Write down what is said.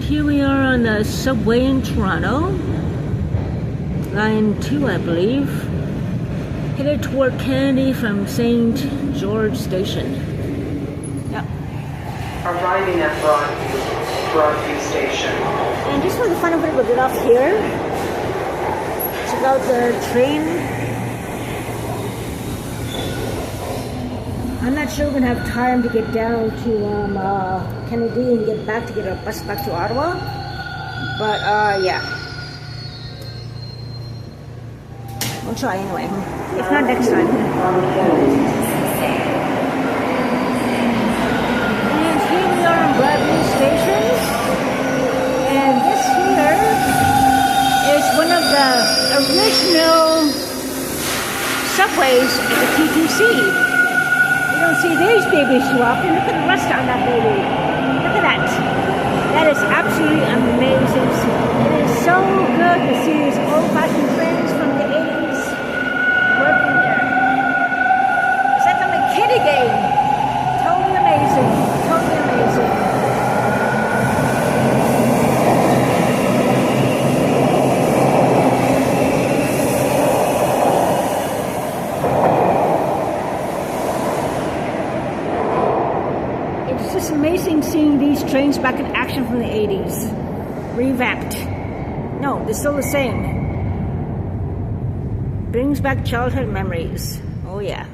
here we are on the subway in Toronto. Line 2, I believe. Headed toward Kennedy from St. George Station. Yep. Arriving at Broadview Station. And just for the fun of it, we'll get off here. Check out the train. I'm not sure we're gonna have time to get down to Kennedy and get back to get a bus back to Ottawa. But yeah. We'll try anyway. If not next time. And here we are on Broadview Station. And this here is one of the original subways at the TTC. You don't see these babies too often. Look at the rust on that baby. Look at that. That is absolutely amazing. It is so good to see these old-fashioned trains from the 80s working there. It's like I'm a kid again. Totally amazing. Totally amazing. It's just amazing seeing these trains back in action from the 80s. Revamped. No, they're still the same. Brings back childhood memories. Oh yeah.